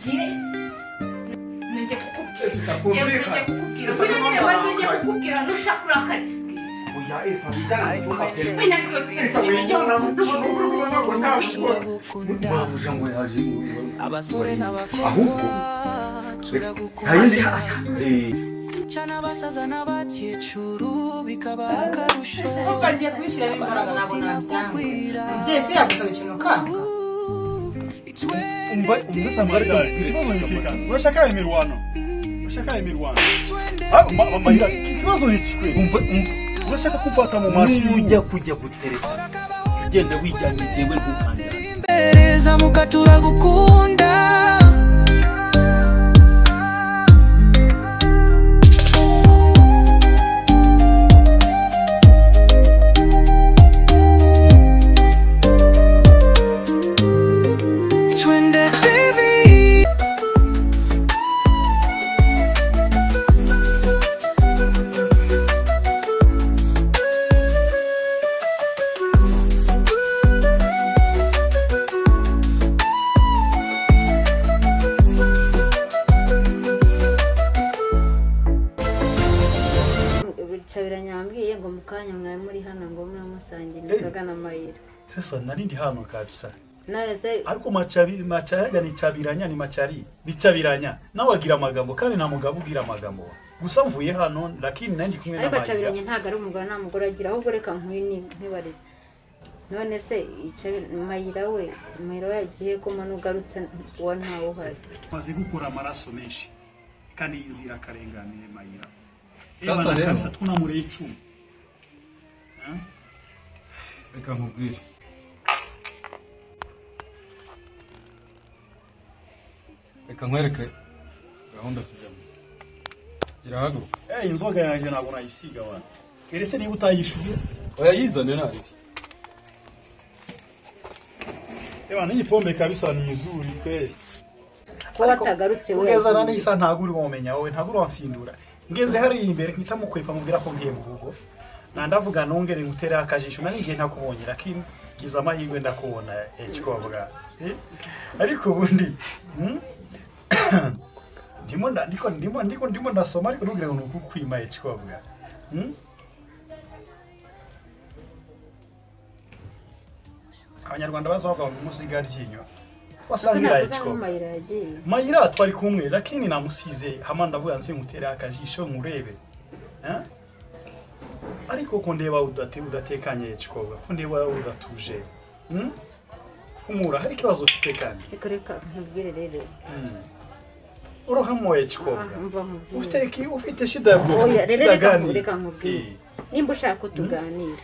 nkubwire nje kukubwira nushakura kare oya esa bitara ndoka pele ina kose abasore n'abakobwa ahubwo chana basaza n'abakecuru bikaba akarusho bagiye kwishyira imbaraga nabona byanga byese yagusaba ikintu kandi umusambarika urashaka imirwano mayira ikibazo nikikwe urashaka kumfata mu mashi ujya kujya gutereka ugende wijyanye jewe ntukanjye imbereza mukatura gukunda Nyambwiye ngo mukanya mwaye muri hano ngo muramusangira inzoga na mayira. Sasa narindi hano kabisa. Nareze ariko macari ni cabiranya ni macari bicabiranya nawagira amagambo kandi na mugabo ugira amagambo gusa mvuye hano lakini nandi kumwe na mayira. Ariko cabiranya ntago ari umugabo na mugore agira ahubwo reka nkwini ntibarize. None se mayira we yagiye ko manugarutse wa ntawo uhari. Maze gukura amaraso menshi kandi yizira karenganiye mayira. Sasa leo kabisa tunamure icumi. Reka nkubwire. Reka nkwereke gahunda tujyamo. Gira haguruka. Inzoga yanjye ntabwo nayisiga wana. Keretse niba utayishuye. Oya yizane nari. Ni pombe kabisa ni nzuri kweli. Ko batagarutse we. Ugeza nani isa ntaguri womenya wowe ntaguri wamfindura. Ngeze hari imbere nkita mukwepa mubwira ko ngiye mu rugo. Nandavuga nongere ngutera akajisho nani ngiye ntakubonye lakini giza amahirwe ndakubona ekikobwa. Ariko ubundi ndimo ndasoma ariko nugire ngo nukukwima ekikobwa. Abanyarwanda bazava mu musiga ryinyo. Wasangira ekikobwa. Mayira twari kumwe lakini namusize hama ndavuga nse ngutera akajisho nkurebe. Ariko ko ndeba udatekanye ekikobwa ko ndeba udatuje. Umura hari kibazo kitekanye. Reka nkubwire rero. Urohamo ekikobwa. Ufite shida bwo. Shida gani? Reka nkubwire. Nimba ushaka kutuganira.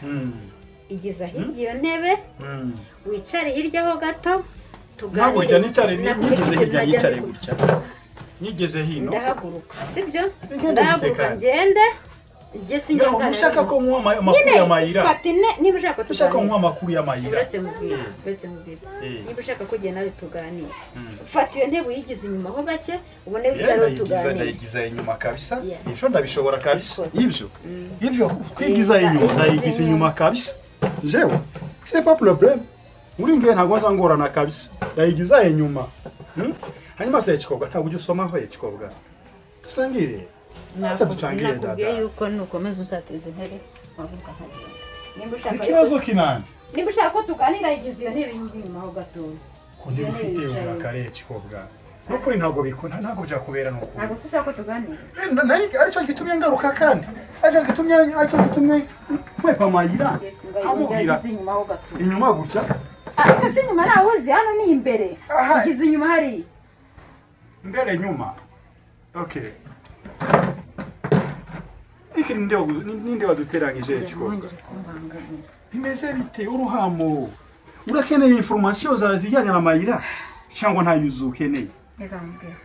Igiza hirya ntebe. Wicare hirya ho gato. Ntabwo jya nicare nigeze hirya yicare gutya. Nigeze hino. Ndahaguruka. Sibyo? Ndahaguruka ngende. Ushaka ko muha amakuru ya mayira. Fatine niba ushaka tuganira. Ushaka muha amakuru ya mayira. Uretse mubwira. Niba ushaka kujye nawe tuganira. Fatiye ntebe yigize inyuma ho gake ubone wicare tuganira. Ndayigiza inyuma kabisa. Ivyo ndabishobora kabisa. Ivyo kwigiza inyuma ndayigiza inyuma kabisa. Jewe. C'est pas problème. Uri ngiye ntago azangorana kabisa. Ndayigiza inyuma. Hanyuma se ekikobwa ntabwo ujye usoma ho ekikobwa. Tusangire. Acha tuchangie dada. Nakubwiye yuko nukomeza usatiriza intebe wavuga nkaje. Nimba ushaka ikibazo kinani? Nimba ushaka ko tuganira igize iyo ntebe inyuma ho gato. Ko ndi ufite urakare ekikobwa. Nukuri ntago bikunda ntago byakubera nuko. Ntago ushaka ko tuganira. Nari aricyo gitumye ngaruka kandi. Aricyo gitumye kwepa mayira. Amubwira inyuma ho gato. Inyuma gutya. Kasi inyuma nahoze hano ni imbere. Igize inyuma hari. Mbere nyuma. Okay. Ninde waduteranyije ekikobwa. Bimeze bite uruhamo. Urakeneye information zijyanye na mayira cyangwa nta yuzuke ne. Reka mbwira.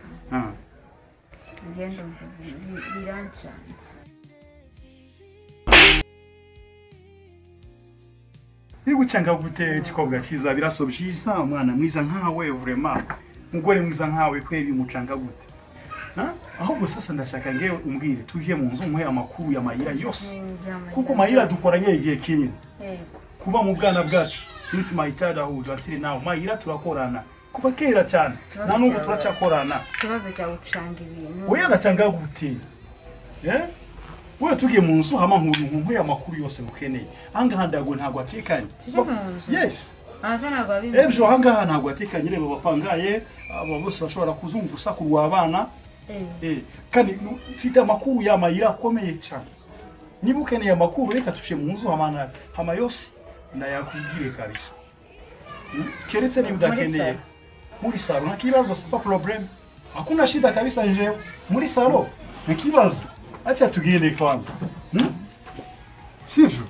Ngendo birancanze. Nigucanga gute ekikobwa kiza birasobyiza umwana mwiza nkawe vraiment. Mugore mwiza nkawe kweri mucanga gute. Ahubwo sasa ndashaka ngewe umbwire tuje mu nzu muhe amakuru ya mayira yose. Kuko mayira dukoranye igihe kinini. Kuva mu bwana bwacu since my childhood until now mayira turakorana kuva kera cyane na n'ubu turacyakorana ikibazo cya gucanga ibintu wewe anacanga gute wewe tugiye mu nzu hama nk'uya makuru yose ukeneye ahangaha ndago ntago atekanye yes aza ntago abimwe ebjo ahangaha ntago atekanye reba bapangaye abo bose bashobora kuzumva urusaku rw'abana kandi mfite amakuru y'amayira akomeye cyane niba ukeneye amakuru reka tushe mu nzu hama yose ndayakubwire kabisa keretse niba udakeneye muri salo na kibazo c'est pas problème hakuna shida kabisa nje muri salo na kibazo acha tugende kwanza sivyo